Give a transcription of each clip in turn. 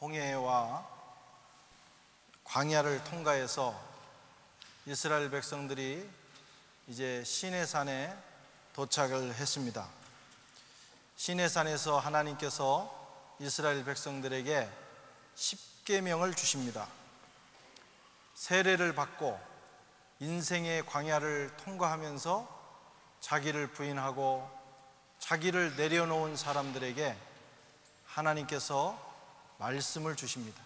홍해와 광야를 통과해서 이스라엘 백성들이 이제 시내산에 도착을 했습니다. 시내산에서 하나님께서 이스라엘 백성들에게 10계명을 주십니다. 세례를 받고 인생의 광야를 통과하면서 자기를 부인하고 자기를 내려놓은 사람들에게 하나님께서 말씀을 주십니다.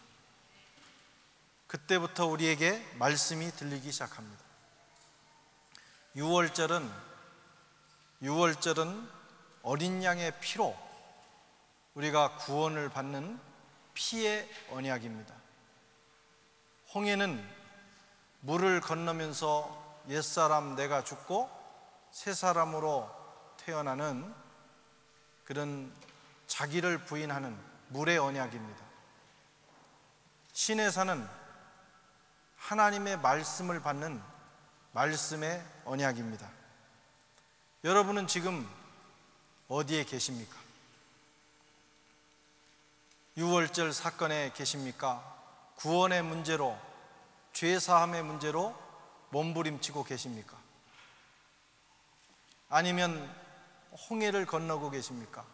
그때부터 우리에게 말씀이 들리기 시작합니다. 유월절은 어린 양의 피로 우리가 구원을 받는 피의 언약입니다. 홍해는 물을 건너면서 옛사람 내가 죽고 새 사람으로 태어나는 그런 자기를 부인하는 물의 언약입니다. 시내산은 하나님의 말씀을 받는 말씀의 언약입니다. 여러분은 지금 어디에 계십니까? 유월절 사건에 계십니까? 구원의 문제로, 죄사함의 문제로 몸부림치고 계십니까? 아니면 홍해를 건너고 계십니까?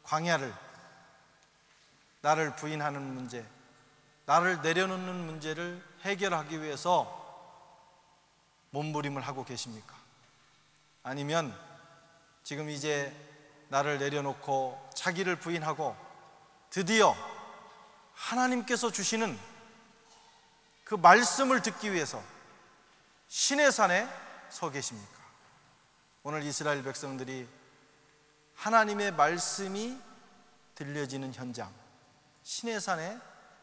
광야를, 나를 부인하는 문제, 나를 내려놓는 문제를 해결하기 위해서 몸부림을 하고 계십니까? 아니면 지금 이제 나를 내려놓고 자기를 부인하고 드디어 하나님께서 주시는 그 말씀을 듣기 위해서 시내산에 서 계십니까? 오늘 이스라엘 백성들이 하나님의 말씀이 들려지는 현장, 시내산에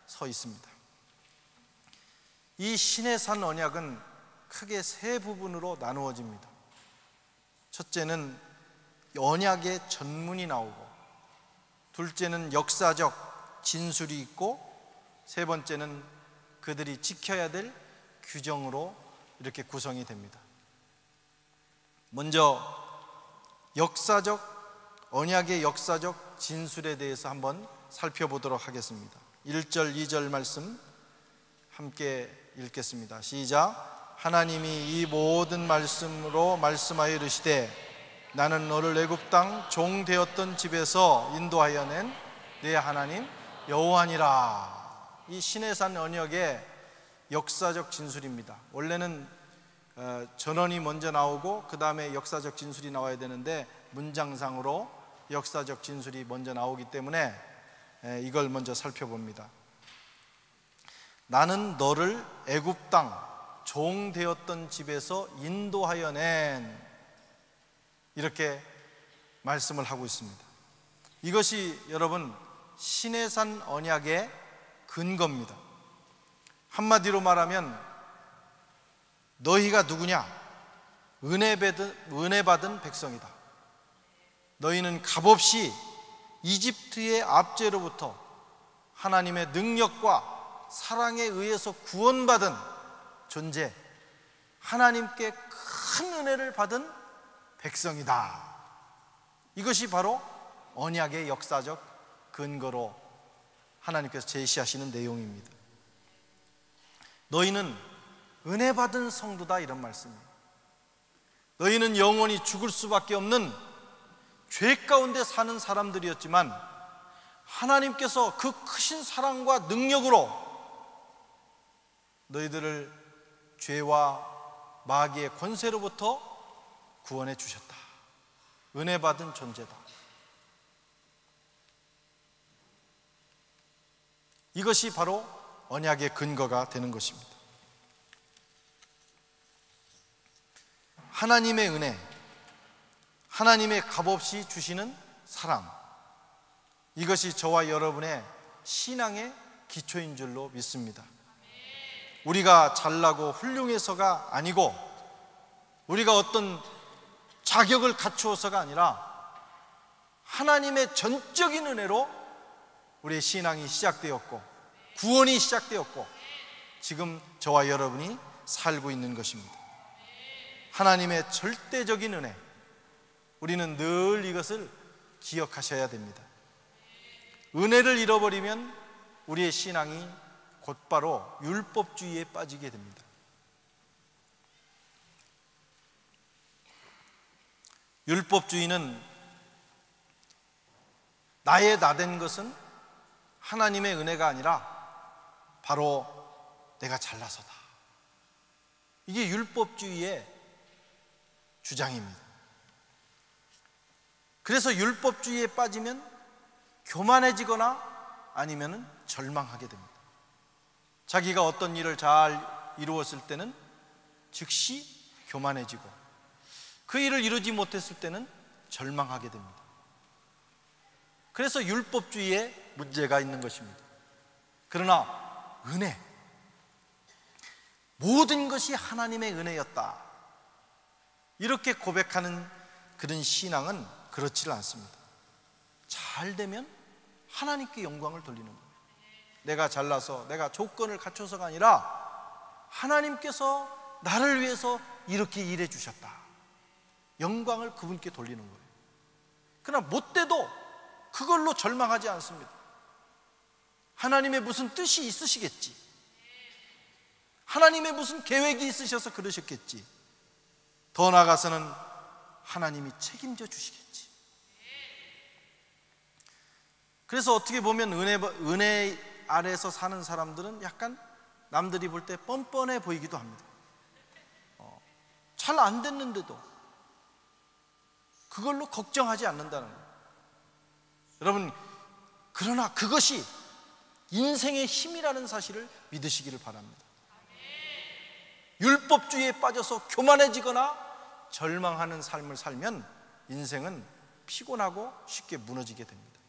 서 있습니다. 이 시내산 언약은 크게 세 부분으로 나누어집니다. 첫째는 언약의 전문이 나오고, 둘째는 역사적 진술이 있고, 세 번째는 그들이 지켜야 될 규정으로 이렇게 구성이 됩니다. 먼저 언약의 역사적 진술에 대해서 한번 살펴보도록 하겠습니다. 1절, 2절 말씀 함께 읽겠습니다. 시작. 하나님이 이 모든 말씀으로 말씀하여 이르시되 나는 너를 애굽 땅 종 되었던 집에서 인도하여 낸 네 하나님 여호와니라. 이 시내산 언약의 역사적 진술입니다. 원래는 전언이 먼저 나오고 그 다음에 역사적 진술이 나와야 되는데 문장상으로 역사적 진술이 먼저 나오기 때문에 이걸 먼저 살펴봅니다. 나는 너를 애굽 땅 종 되었던 집에서 인도하여 낸, 이렇게 말씀을 하고 있습니다. 이것이 여러분 시내산 언약의 근거입니다. 한마디로 말하면 너희가 누구냐? 은혜 받은 백성이다. 너희는 값없이 이집트의 압제로부터 하나님의 능력과 사랑에 의해서 구원받은 존재, 하나님께 큰 은혜를 받은 백성이다. 이것이 바로 언약의 역사적 근거로 하나님께서 제시하시는 내용입니다. 너희는 은혜 받은 성도다, 이런 말씀이에요. 너희는 영원히 죽을 수밖에 없는 죄 가운데 사는 사람들이었지만 하나님께서 그 크신 사랑과 능력으로 너희들을 죄와 마귀의 권세로부터 구원해 주셨다. 은혜 받은 존재다. 이것이 바로 언약의 근거가 되는 것입니다. 하나님의 은혜, 하나님의 값없이 주시는 사랑, 이것이 저와 여러분의 신앙의 기초인 줄로 믿습니다. 우리가 잘나고 훌륭해서가 아니고 우리가 어떤 자격을 갖추어서가 아니라 하나님의 전적인 은혜로 우리의 신앙이 시작되었고 구원이 시작되었고 지금 저와 여러분이 살고 있는 것입니다. 하나님의 절대적인 은혜, 우리는 늘 이것을 기억하셔야 됩니다. 은혜를 잃어버리면 우리의 신앙이 곧바로 율법주의에 빠지게 됩니다. 율법주의는 나의 나된 것은 하나님의 은혜가 아니라 바로 내가 잘나서다. 이게 율법주의의 주장입니다. 그래서 율법주의에 빠지면 교만해지거나 아니면 절망하게 됩니다. 자기가 어떤 일을 잘 이루었을 때는 즉시 교만해지고 그 일을 이루지 못했을 때는 절망하게 됩니다. 그래서 율법주의에 문제가 있는 것입니다. 그러나 은혜, 모든 것이 하나님의 은혜였다, 이렇게 고백하는 그런 신앙은 그렇지 않습니다. 잘 되면 하나님께 영광을 돌리는 거예요. 내가 잘나서 내가 조건을 갖춰서가 아니라 하나님께서 나를 위해서 이렇게 일해 주셨다, 영광을 그분께 돌리는 거예요. 그러나 못돼도 그걸로 절망하지 않습니다. 하나님의 무슨 뜻이 있으시겠지, 하나님의 무슨 계획이 있으셔서 그러셨겠지, 더 나아가서는 하나님이 책임져 주시겠지. 그래서 어떻게 보면 은혜 아래에서 사는 사람들은 약간 남들이 볼 때 뻔뻔해 보이기도 합니다. 잘 안 됐는데도 그걸로 걱정하지 않는다는 거예요. 여러분, 그러나 그것이 인생의 힘이라는 사실을 믿으시기를 바랍니다. 율법주의에 빠져서 교만해지거나 절망하는 삶을 살면 인생은 피곤하고 쉽게 무너지게 됩니다.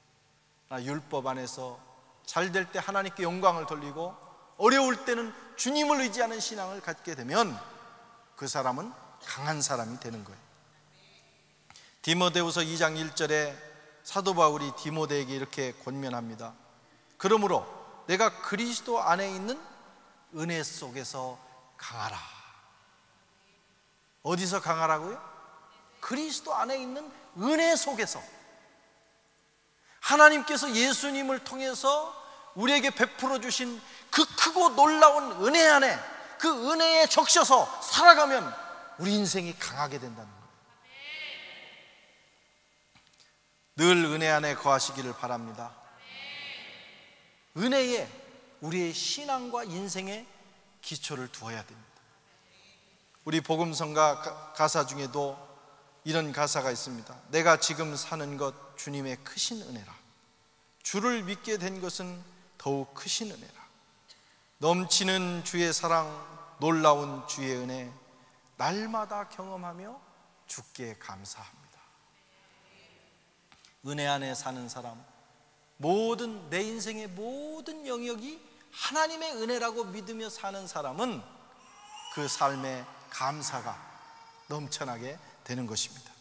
율법 안에서 잘 될 때 하나님께 영광을 돌리고 어려울 때는 주님을 의지하는 신앙을 갖게 되면 그 사람은 강한 사람이 되는 거예요. 디모데후서 2장 1절에 사도 바울이 디모데에게 이렇게 권면합니다. 그러므로 내가 그리스도 안에 있는 은혜 속에서 강하라. 어디서 강하라고요? 그리스도 안에 있는 은혜 속에서. 하나님께서 예수님을 통해서 우리에게 베풀어 주신 그 크고 놀라운 은혜 안에, 그 은혜에 적셔서 살아가면 우리 인생이 강하게 된다는 거예요. 늘 은혜 안에 거하시기를 바랍니다. 은혜에 우리의 신앙과 인생의 기초를 두어야 됩니다. 우리 복음성가 가사 중에도 이런 가사가 있습니다. 내가 지금 사는 것 주님의 크신 은혜라. 주를 믿게 된 것은 더욱 크신 은혜라. 넘치는 주의 사랑, 놀라운 주의 은혜, 날마다 경험하며 주께 감사합니다. 은혜 안에 사는 사람, 모든 내 인생의 모든 영역이 하나님의 은혜라고 믿으며 사는 사람은 그 삶에 감사가 넘쳐나게 되는 것입니다.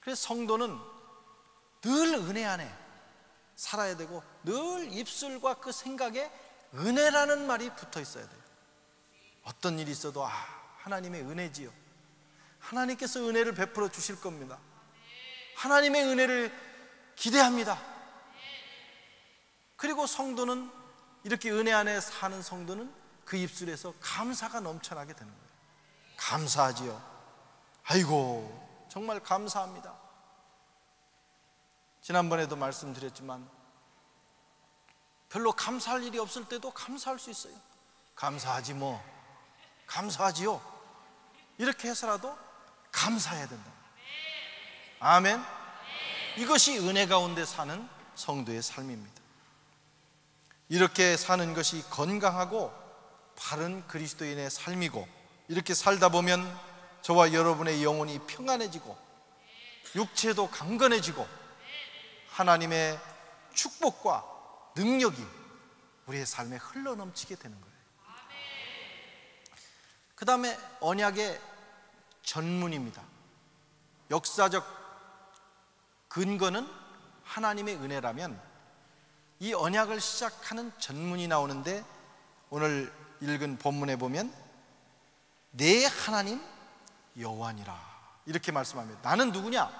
그래서 성도는 늘 은혜 안에 살아야 되고 늘 입술과 그 생각에 은혜라는 말이 붙어 있어야 돼요. 어떤 일이 있어도 하나님의 은혜지요, 하나님께서 은혜를 베풀어 주실 겁니다, 하나님의 은혜를 기대합니다. 그리고 성도는, 이렇게 은혜 안에 사는 성도는 그 입술에서 감사가 넘쳐나게 되는 거예요. 감사하지요. 아이고 정말 감사합니다. 지난번에도 말씀드렸지만 별로 감사할 일이 없을 때도 감사할 수 있어요. 감사하지 뭐, 감사하지요, 이렇게 해서라도 감사해야 된다. 아멘. 이것이 은혜 가운데 사는 성도의 삶입니다. 이렇게 사는 것이 건강하고 바른 그리스도인의 삶이고, 이렇게 살다 보면 저와 여러분의 영혼이 평안해지고 육체도 강건해지고 하나님의 축복과 능력이 우리의 삶에 흘러넘치게 되는 거예요. 그 다음에 언약의 전문입니다. 역사적 근거는 하나님의 은혜라면 이 언약을 시작하는 전문이 나오는데, 오늘 읽은 본문에 보면 내 하나님 여호와니라 이렇게 말씀합니다. 나는 누구냐?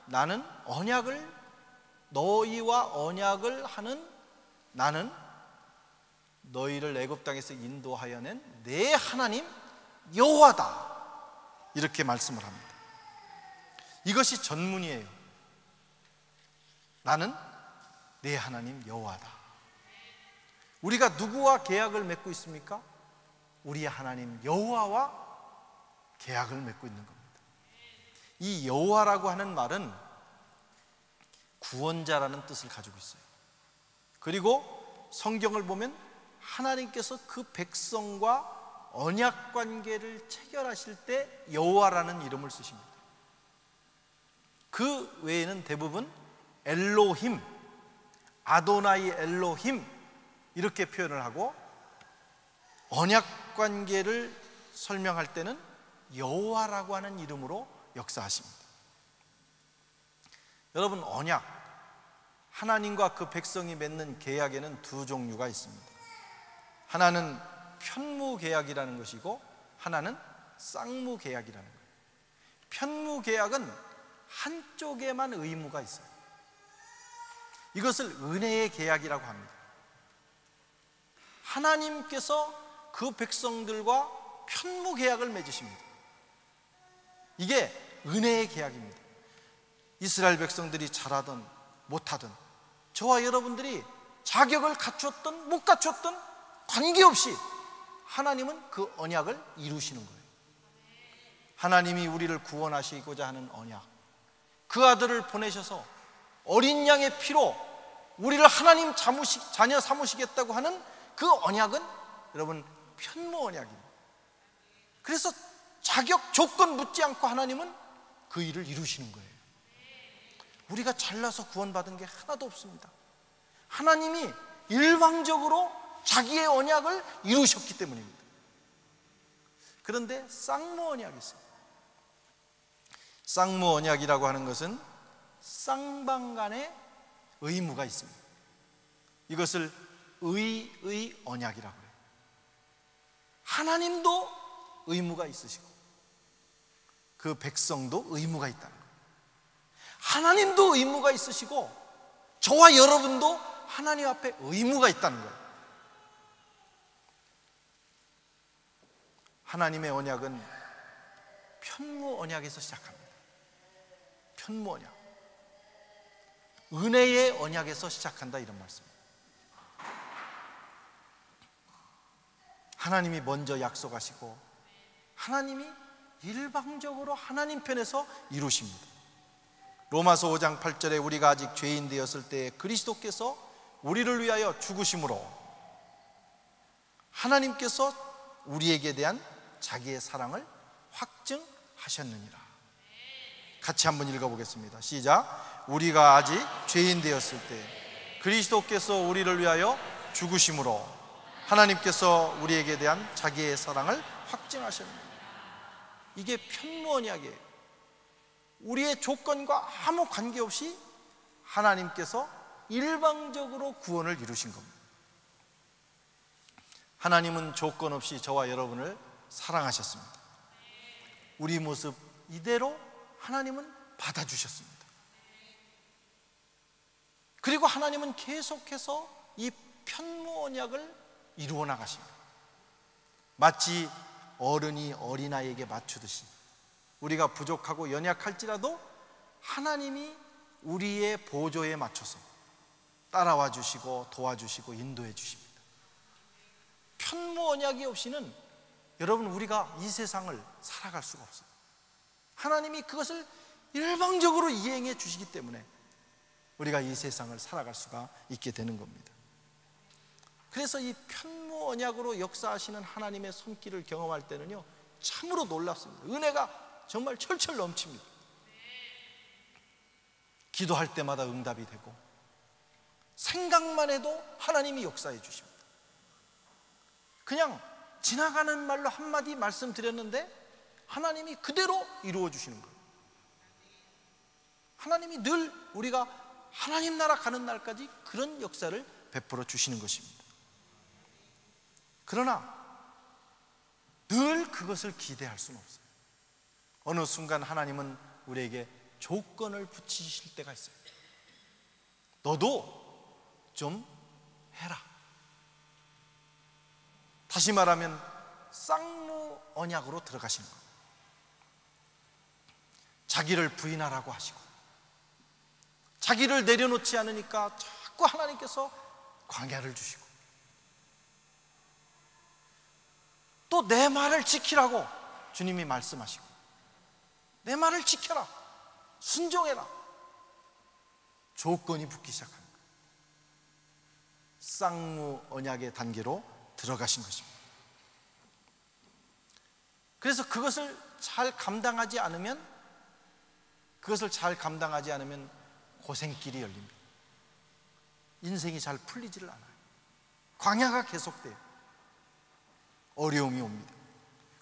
나는 언약을, 너희와 언약을 하는 나는 너희를 애굽 땅에서 인도하여 낸 내 하나님 여호와다, 이렇게 말씀을 합니다. 이것이 전문이에요. 나는 내 하나님 여호와다. 우리가 누구와 계약을 맺고 있습니까? 우리의 하나님 여호와와 계약을 맺고 있는 겁니다. 이 여호와라고 하는 말은 구원자라는 뜻을 가지고 있어요. 그리고 성경을 보면 하나님께서 그 백성과 언약 관계를 체결하실 때 여호와라는 이름을 쓰십니다. 그 외에는 대부분 엘로힘, 아도나이 엘로힘 이렇게 표현을 하고, 언약 관계를 설명할 때는 여호와라고 하는 이름으로 역사하십니다. 여러분, 언약, 하나님과 그 백성이 맺는 계약에는 두 종류가 있습니다. 하나는 편무 계약이라는 것이고, 하나는 쌍무 계약이라는 거예요. 편무 계약은 한쪽에만 의무가 있어요. 이것을 은혜의 계약이라고 합니다. 하나님께서 그 백성들과 편무 계약을 맺으십니다. 이게 은혜의 계약입니다. 이스라엘 백성들이 잘하든 못하든, 저와 여러분들이 자격을 갖추었든 못 갖추었든 관계없이 하나님은 그 언약을 이루시는 거예요. 하나님이 우리를 구원하시고자 하는 언약, 그 아들을 보내셔서 어린 양의 피로 우리를 하나님 자녀 삼으시겠다고 하는 그 언약은 여러분 편무 언약입니다. 그래서 자격 조건 묻지 않고 하나님은 그 일을 이루시는 거예요. 우리가 잘나서 구원받은 게 하나도 없습니다. 하나님이 일방적으로 자기의 언약을 이루셨기 때문입니다. 그런데 쌍무 언약이 있어요. 쌍무 언약이라고 하는 것은 쌍방 간의 의무가 있습니다. 이것을 의의 언약이라고 해요. 하나님도 의무가 있으시고 그 백성도 의무가 있다는 거예요. 하나님도 의무가 있으시고 저와 여러분도 하나님 앞에 의무가 있다는 거예요. 하나님의 언약은 편무 언약에서 시작합니다. 편무 언약, 은혜의 언약에서 시작한다, 이런 말씀입니다. 하나님이 먼저 약속하시고 하나님이 일방적으로 하나님 편에서 이루십니다. 로마서 5장 8절에 우리가 아직 죄인 되었을 때 그리스도께서 우리를 위하여 죽으심으로 하나님께서 우리에게 대한 자기의 사랑을 확증하셨느니라. 같이 한번 읽어보겠습니다. 시작. 우리가 아직 죄인 되었을 때 그리스도께서 우리를 위하여 죽으심으로 하나님께서 우리에게 대한 자기의 사랑을 확증하셨느니라. 이게 편무 언약이에요. 우리의 조건과 아무 관계없이 하나님께서 일방적으로 구원을 이루신 겁니다. 하나님은 조건 없이 저와 여러분을 사랑하셨습니다. 우리 모습 이대로 하나님은 받아주셨습니다. 그리고 하나님은 계속해서 이 편무 언약을 이루어 나가십니다. 마치 어른이 어린아이에게 맞추듯이 우리가 부족하고 연약할지라도 하나님이 우리의 보조에 맞춰서 따라와 주시고 도와주시고 인도해 주십니다. 편무 언약이 없이는 여러분 우리가 이 세상을 살아갈 수가 없어요. 하나님이 그것을 일방적으로 이행해 주시기 때문에 우리가 이 세상을 살아갈 수가 있게 되는 겁니다. 그래서 이 편무 언약으로 역사하시는 하나님의 손길을 경험할 때는요 참으로 놀랍습니다. 은혜가 정말 철철 넘칩니다. 기도할 때마다 응답이 되고 생각만 해도 하나님이 역사해 주십니다. 그냥 지나가는 말로 한마디 말씀드렸는데 하나님이 그대로 이루어 주시는 거예요. 하나님이 늘 우리가 하나님 나라 가는 날까지 그런 역사를 베풀어 주시는 것입니다. 그러나 늘 그것을 기대할 수는 없어요. 어느 순간 하나님은 우리에게 조건을 붙이실 때가 있어요. 너도 좀 해라. 다시 말하면 쌍무 언약으로 들어가시는 겁니다. 자기를 부인하라고 하시고, 자기를 내려놓지 않으니까 자꾸 하나님께서 광야를 주시고, 또 내 말을 지키라고 주님이 말씀하시고, 내 말을 지켜라, 순종해라. 조건이 붙기 시작합니다. 쌍무 언약의 단계로 들어가신 것입니다. 그래서 그것을 잘 감당하지 않으면 고생길이 열립니다. 인생이 잘 풀리지를 않아요. 광야가 계속돼요. 어려움이 옵니다.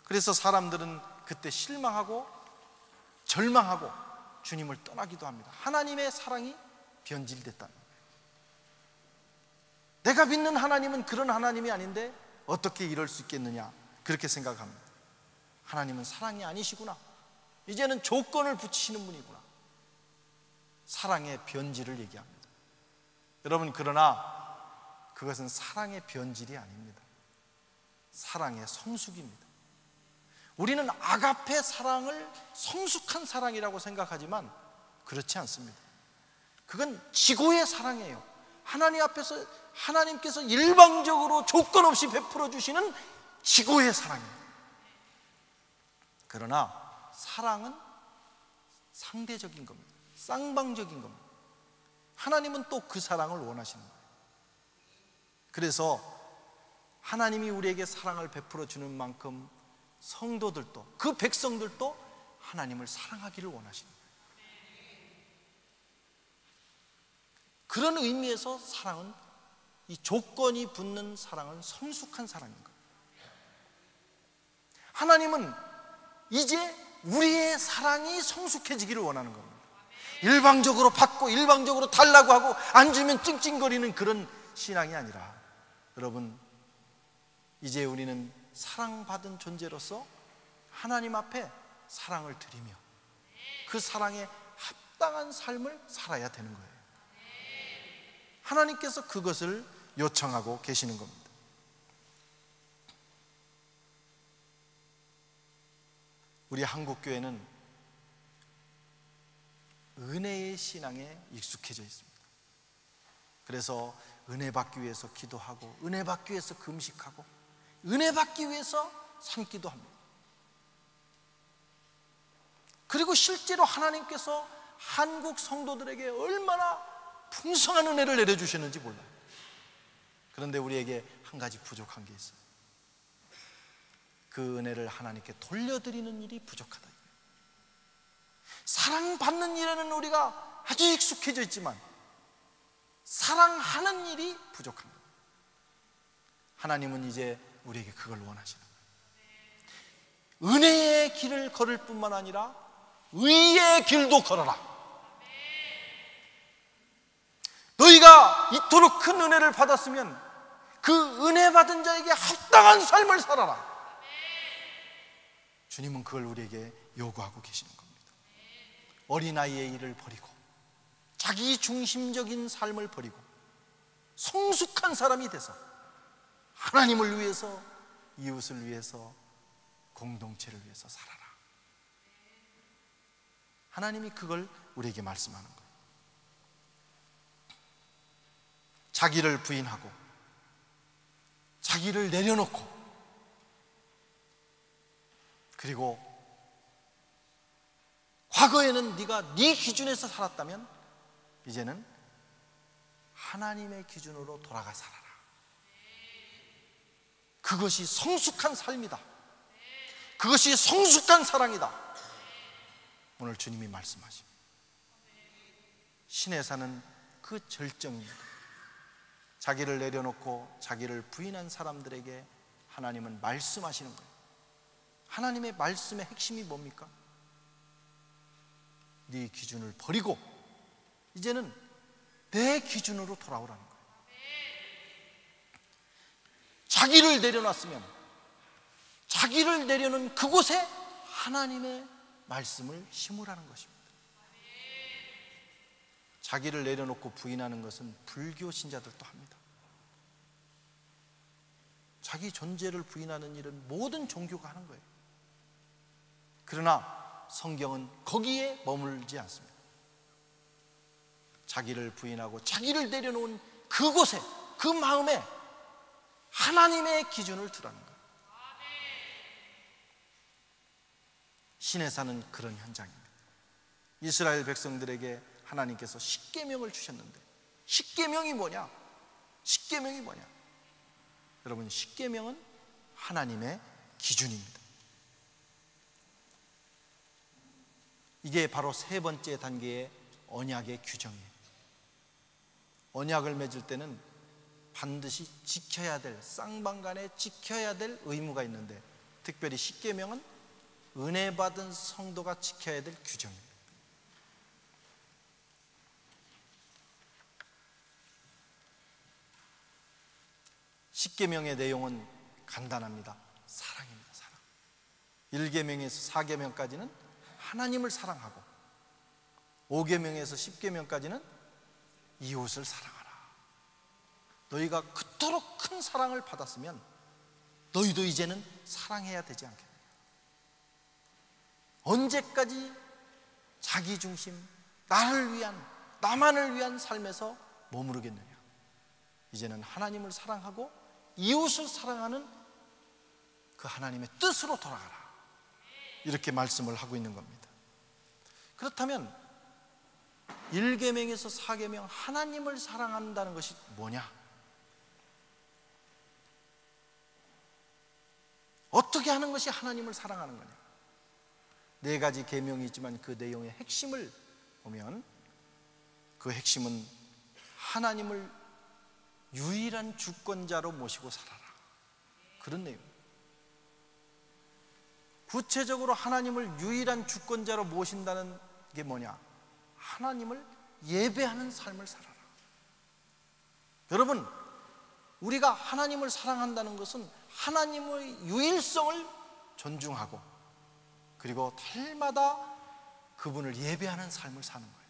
그래서 사람들은 그때 실망하고 절망하고 주님을 떠나기도 합니다. 하나님의 사랑이 변질됐다는 거예요. 내가 믿는 하나님은 그런 하나님이 아닌데 어떻게 이럴 수 있겠느냐, 그렇게 생각합니다. 하나님은 사랑이 아니시구나, 이제는 조건을 붙이시는 분이구나. 사랑의 변질을 얘기합니다. 여러분, 그러나 그것은 사랑의 변질이 아닙니다. 사랑의 성숙입니다. 우리는 아가페 사랑을 성숙한 사랑이라고 생각하지만 그렇지 않습니다. 그건 지고의 사랑이에요. 하나님 앞에서 하나님께서 일방적으로 조건 없이 베풀어 주시는 지고의 사랑이에요. 그러나 사랑은 상대적인 겁니다. 쌍방적인 겁니다. 하나님은 또 그 사랑을 원하시는 거예요. 그래서 하나님이 우리에게 사랑을 베풀어 주는 만큼 성도들도, 그 백성들도 하나님을 사랑하기를 원하시는 거예요. 그런 의미에서 사랑은, 이 조건이 붙는 사랑은 성숙한 사랑인 거예요. 하나님은 이제 우리의 사랑이 성숙해지기를 원하는 겁니다. 일방적으로 받고 일방적으로 달라고 하고 안 주면 찡찡거리는 그런 신앙이 아니라, 여러분, 이제 우리는 사랑받은 존재로서 하나님 앞에 사랑을 드리며 그 사랑에 합당한 삶을 살아야 되는 거예요. 하나님께서 그것을 요청하고 계시는 겁니다. 우리 한국교회는 은혜의 신앙에 익숙해져 있습니다. 그래서 은혜 받기 위해서 기도하고, 은혜 받기 위해서 금식하고, 은혜 받기 위해서 삼기도 합니다. 그리고 실제로 하나님께서 한국 성도들에게 얼마나 풍성한 은혜를 내려주시는지 몰라요. 그런데 우리에게 한 가지 부족한 게 있어요. 그 은혜를 하나님께 돌려드리는 일이 부족하다. 사랑받는 일에는 우리가 아주 익숙해져 있지만 사랑하는 일이 부족합니다. 하나님은 이제 우리에게 그걸 원하시는 거예요. 은혜의 길을 걸을 뿐만 아니라 의의 길도 걸어라. 너희가 이토록 큰 은혜를 받았으면 그 은혜 받은 자에게 합당한 삶을 살아라. 주님은 그걸 우리에게 요구하고 계시는 겁니다. 어린아이의 일을 버리고 자기 중심적인 삶을 버리고 성숙한 사람이 돼서 하나님을 위해서, 이웃을 위해서, 공동체를 위해서 살아라. 하나님이 그걸 우리에게 말씀하는 거예요. 자기를 부인하고 자기를 내려놓고, 그리고 과거에는 네가 네 기준에서 살았다면 이제는 하나님의 기준으로 돌아가 살아라. 그것이 성숙한 삶이다. 그것이 성숙한 사랑이다. 오늘 주님이 말씀하십니다. 신의 산은 그 절정입니다. 자기를 내려놓고 자기를 부인한 사람들에게 하나님은 말씀하시는 거예요. 하나님의 말씀의 핵심이 뭡니까? 네 기준을 버리고 이제는 내 기준으로 돌아오라는 거예요. 자기를 내려놨으면 자기를 내려놓은 그곳에 하나님의 말씀을 심으라는 것입니다. 자기를 내려놓고 부인하는 것은 불교 신자들도 합니다. 자기 존재를 부인하는 일은 모든 종교가 하는 거예요. 그러나 성경은 거기에 머물지 않습니다. 자기를 부인하고 자기를 내려놓은 그곳에, 그 마음에 하나님의 기준을 두라는 거예요. 시내산은 그런 현장입니다. 이스라엘 백성들에게 하나님께서 십계명을 주셨는데, 십계명이 뭐냐? 십계명이 뭐냐? 여러분, 십계명은 하나님의 기준입니다. 이게 바로 세 번째 단계의 언약의 규정이에요. 언약을 맺을 때는 반드시 지켜야 될, 쌍방간에 지켜야 될 의무가 있는데, 특별히 십계명은 은혜 받은 성도가 지켜야 될 규정입니다. 십계명의 내용은 간단합니다. 사랑입니다. 사랑. 1계명에서 4계명까지는 하나님을 사랑하고, 5계명에서 10계명까지는 이웃을 사랑하라. 너희가 그토록 큰 사랑을 받았으면 너희도 이제는 사랑해야 되지 않겠느냐. 언제까지 자기 중심, 나를 위한, 나만을 위한 삶에서 머무르겠느냐. 이제는 하나님을 사랑하고 이웃을 사랑하는 그 하나님의 뜻으로 돌아가라. 이렇게 말씀을 하고 있는 겁니다. 그렇다면 1계명에서 4계명, 하나님을 사랑한다는 것이 뭐냐? 어떻게 하는 것이 하나님을 사랑하는 거냐? 4가지 계명이 있지만 그 내용의 핵심을 보면, 그 핵심은 하나님을 유일한 주권자로 모시고 살아라, 그런 내용입니다. 구체적으로 하나님을 유일한 주권자로 모신다는 게 뭐냐? 하나님을 예배하는 삶을 살아라. 여러분, 우리가 하나님을 사랑한다는 것은 하나님의 유일성을 존중하고, 그리고 달마다 그분을 예배하는 삶을 사는 거예요.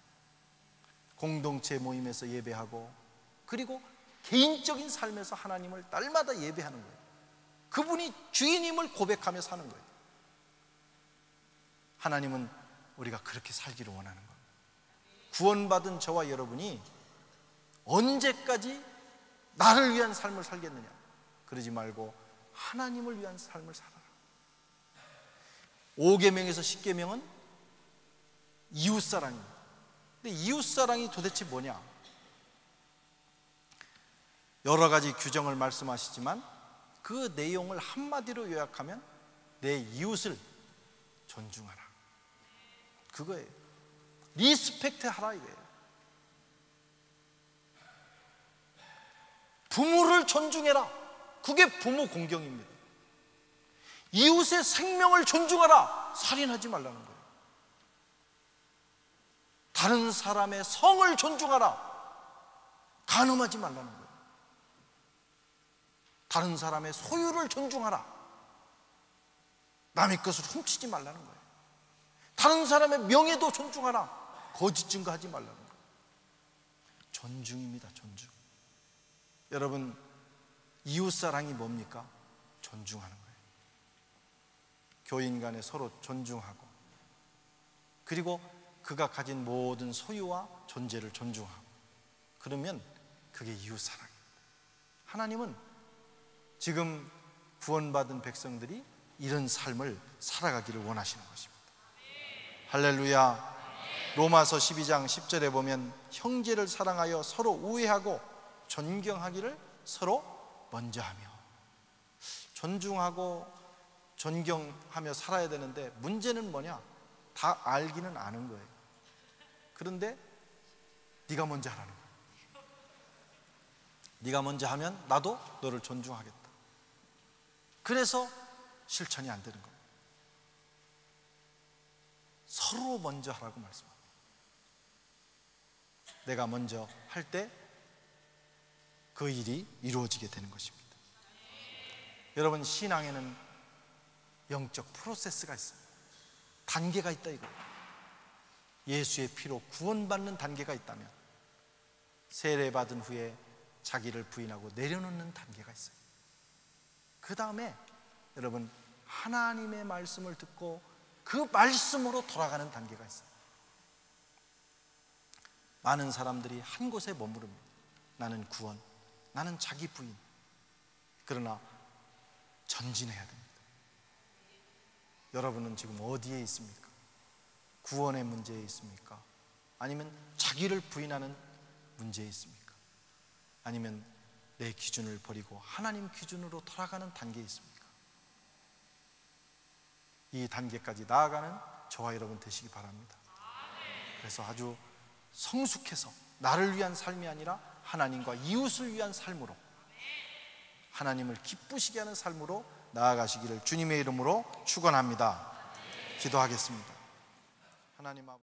공동체 모임에서 예배하고, 그리고 개인적인 삶에서 하나님을 날마다 예배하는 거예요. 그분이 주인임을 고백하며 사는 거예요. 하나님은 우리가 그렇게 살기를 원하는 거예요. 구원받은 저와 여러분이 언제까지 나를 위한 삶을 살겠느냐? 그러지 말고 하나님을 위한 삶을 살아라. 5계명에서 10계명은 이웃사랑입니다. 근데 이웃사랑이 도대체 뭐냐? 여러 가지 규정을 말씀하시지만 그 내용을 한마디로 요약하면 내 이웃을 존중하라, 그거예요. 리스펙트 하라, 이거예요. 부모를 존중해라, 그게 부모 공경입니다. 이웃의 생명을 존중하라, 살인하지 말라는 거예요. 다른 사람의 성을 존중하라, 간음하지 말라는 거예요. 다른 사람의 소유를 존중하라, 남의 것을 훔치지 말라는 거예요. 다른 사람의 명예도 존중하라, 거짓 증거하지 말라는 거예요. 존중입니다, 존중. 여러분, 이웃사랑이 뭡니까? 존중하는 거예요. 교인 간에 서로 존중하고, 그리고 그가 가진 모든 소유와 존재를 존중하고, 그러면 그게 이웃사랑입니다. 하나님은 지금 구원받은 백성들이 이런 삶을 살아가기를 원하시는 것입니다. 할렐루야. 로마서 12장 10절에 보면 형제를 사랑하여 서로 우애하고 존경하기를 서로 먼저 하며, 존중하고 존경하며 살아야 되는데, 문제는 뭐냐? 다 알기는 아는 거예요. 그런데 네가 먼저 하라는 거예요. 네가 먼저 하면 나도 너를 존중하겠다. 그래서 실천이 안 되는 겁니다. 서로 먼저 하라고 말씀합니다. 내가 먼저 할 때 그 일이 이루어지게 되는 것입니다. 여러분, 신앙에는 영적 프로세스가 있습니다. 단계가 있다, 이거예요. 예수의 피로 구원받는 단계가 있다면, 세례받은 후에 자기를 부인하고 내려놓는 단계가 있어요. 그 다음에 여러분 하나님의 말씀을 듣고 그 말씀으로 돌아가는 단계가 있어요. 많은 사람들이 한 곳에 머무릅니다. 나는 구원, 나는 자기 부인. 그러나 전진해야 됩니다. 여러분은 지금 어디에 있습니까? 구원의 문제에 있습니까? 아니면 자기를 부인하는 문제에 있습니까? 아니면 내 기준을 버리고 하나님 기준으로 돌아가는 단계에 있습니까? 이 단계까지 나아가는 저와 여러분 되시기 바랍니다. 그래서 아주 성숙해서 나를 위한 삶이 아니라 하나님과 이웃을 위한 삶으로, 하나님을 기쁘시게 하는 삶으로 나아가시기를 주님의 이름으로 축원합니다. 기도하겠습니다. 하나님 아버지,